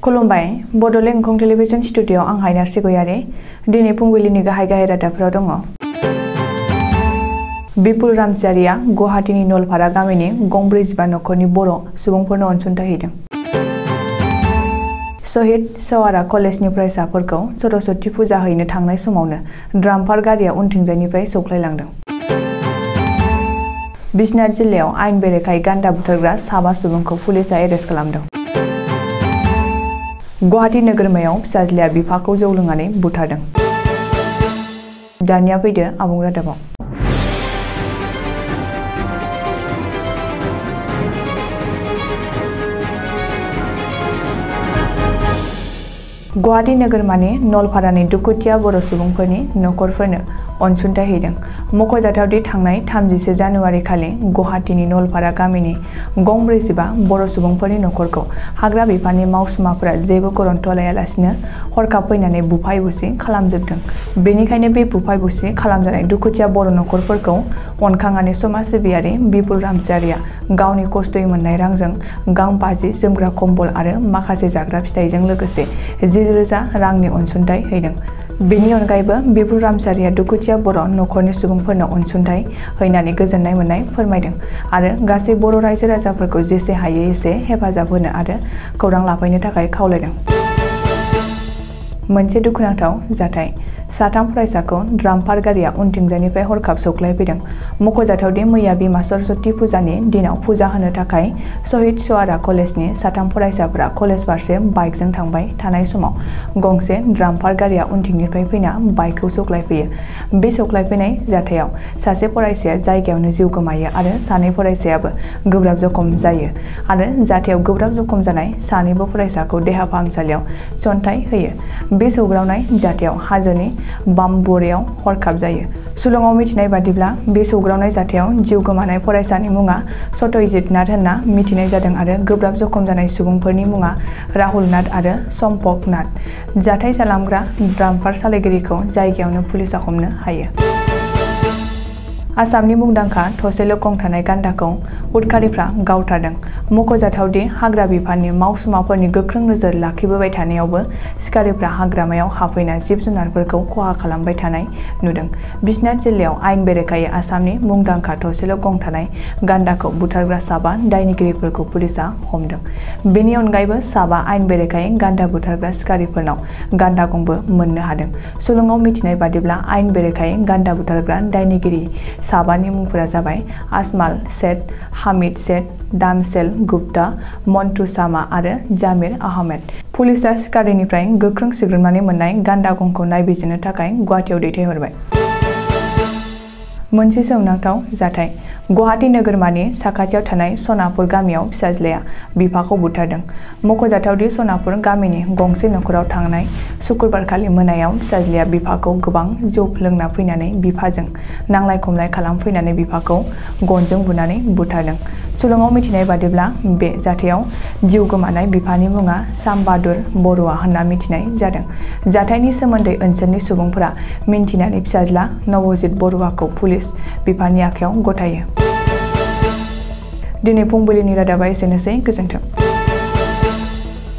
खुलुमबाय Bodoland एंखं television studio आं हायनार्सि गयारि दिनै फुंबिलिनि गाहाय रादाबफोराव दङ। बिपुल रामसियारिया गुवाहाटीनि नलपारा गामिनि गंब्रै 15 नखरनि बर' सुबुंफोरनो अनसुंथाइ होदों। शहीद सवारा कलेजनि फरायसाफोरखौ सरस्वती फुजा हैनो थांनाय समावनो ड्राम्पार गारिया उनथिंजायनिफ्राय सौख्लायलांदों। बिश्वनाथ जिल्लायाव आयेन बेरेखायै गान्दा बुथारग्रा 7 सुबुंखौ पुलिसआ एरेस्ट खालामदों। गुवाहाटी नोगोरमायाव फिसाज्लाया बिफाखौ जौ लोंनानै बुथारदों। दानिया फैदो आबुं रादाबाव। गुवाहाटी नोगोरमानि नलपारानि दुखुथिया बर' सुबुंफोरनि नखरफोरनो अनसुंथाइ हैदों। मख'जाथावदि थांनाय 31 जानुवारि खालि गुवाहाटीनि नलपारा गामिनि गंब्रै 15 बर' सुबुंफोरनि नखरखौ हाग्रा बिफाननि मावसुमाफोरा जेबो गरन्थ लायालासिनो हरखाब फैनानै बुफाय बुसि खालामजोबदों। बेनिखायनो बे बुफाय बुसि खालामजानाय दुखुथिया बर' नखरफोरखौ अनखांनानै समाज सिबियारि बिपुल रामसियारिया गावनि खस्थ'यै मोननाय रांजों गां 50 जोमग्रा कम्बल आरो माखासे जाग्रा फिथाइजों लोगोसे 10,000 रांनि अनसुंथाइ हैदों। बेनि अनगायैबो बिपुल रामसियारिया दुखुथिया बर' नखरनि सुबुंफोरनो अनसुंथाइ हैनानै गोजोननाय मोननाय फोरमायदों आरो गासै बर' रायजो राजाफोरखौ जेसे हायो एसे हेफाजाब होनो आरो खौरां लाफैनो थाखाय खावलायदों। मोनसे दुखुनांथाव जाथाय। 3 फरायसाखौ ड्राम्पार गारिया उनथिंजायनिफ्राय हरखाब सौख्लायफैदों। मख'जाथावदि मैया बिमा सरस्वती फुजानि दिनाव फुजा होनो थाखाय शहीद सवारा कलेजनि 3 फरायसाफोरा कलेज फारसे बाइकजों थांबाय थानाय समाव गंसे ड्राम्पार गारिया उनथिंनिफ्राय फैना बाइकखौ सौख्लायफैयो। बे सौख्लायफैनाय जाथायाव सासे फरायसाया जायगायावनो जिउ गोमायो आरो 2 फरायसायाबो गोब्राब जखम जायो आरो जाथायाव गोब्राब जखम जानाय 2 फरायसाखौ देहा फाहामसालियाव थिसनथाइ होयो। बे सौग्रावनाय जाथायाव हाजोनि बामबुरायाव हरखाब जायो। सुलुङाव मिथिनाय बादिब्ला बे सौग्रावनाय जाथायाव जिउ गोमानाय फरायसानि मुङा सत्यजित नाथ होनना मिथिनाय जादों आरो गोब्राब जखम जानाय सुबुंफोरनि मुङा राहुल नाथ आरो सम्पक नाथ। जाथाय खालामग्रा ड्राम्पार सालायगिरिखौ जायगायावनो पुलिसआ हमनो हायो। आसामनि मुंदांखा थसेल' गं थानाय गान्दाखौ उदखारिफ्रा गावथारदों। मख'जाथावदि हाग्रा बिफाननि मावसुमाफोरनि गोख्रों नोजोर लाखिबोबाय थानायावबो सिखारिफ्रा हाग्रामायाव हाबफैना जिब जुनारफोरखौ खहा खालामबाय थानाय नुदों। बिश्वनाथ जिल्लायाव आयेन बेरेखायै आसामनि मुंदांखा थसेल' गं थानाय गान्दाखौ बुथारग्रा 7 दायनिगिरिफोरखौ पुलिसआ हमदों। बेनि अनगायैबो 7 आयेन बेरेखायै गान्दा बुथारग्रा सिखारिफोरनाव गान्दा गंबो मोननो हादों। सुलुङाव मिथिनाय बादिब्ला आयेन बेरेखायै गान्दा बुथारग्रा दायनिगिरि 7 मुंफोरा जाबाय आजमाल सेठ, हामिद सेठ, दामसेल गुप्ता, मन्टु सामा आरो जामिर आहमेद। पुलिसआ सिखारिनिफ्राय गोख्रों सिग्रोमनानै मोननाय गान्दा गंखौ नायबिजिरनो थाखाय गुवाहाटीयाव दैथायहरबाय। मोनसे सोमोनांथाव जाथाय। गुवाहाटी नोगोरमानि साखाथियाव थानाय सनापुर गामियाव फिसाज्लाया बिफाखौ बुथारदों। मख'जाथावदि सनापुर गामिनि गंसे नखराव थांनाय सुक्रुबारखालि मोनायाव फिसाज्लाया बिफाखौ गोबां जौ लोंना फैनानै बिफाजों नांलाय खमलाय खालामफैनानै बिफाखौ गनजों बुनानै बुथारदों। सुलुङाव मिथिनाय बादिब्ला बे जाथायाव जिउ गोमानाय बिफानि मुङा सामबादुर बरुवा होनना मिथिनाय जादों। जाथायनि सोमोन्दै ओनसोलनि सुबुंफोरा मिन्थिनानै फिसाज्ला नवजित बरुवाखौ पुलिस बिफाननि आखायाव गथायो। दिनै फुंबिलिनि रादाबा एसेनोसै। गोजोन्थों।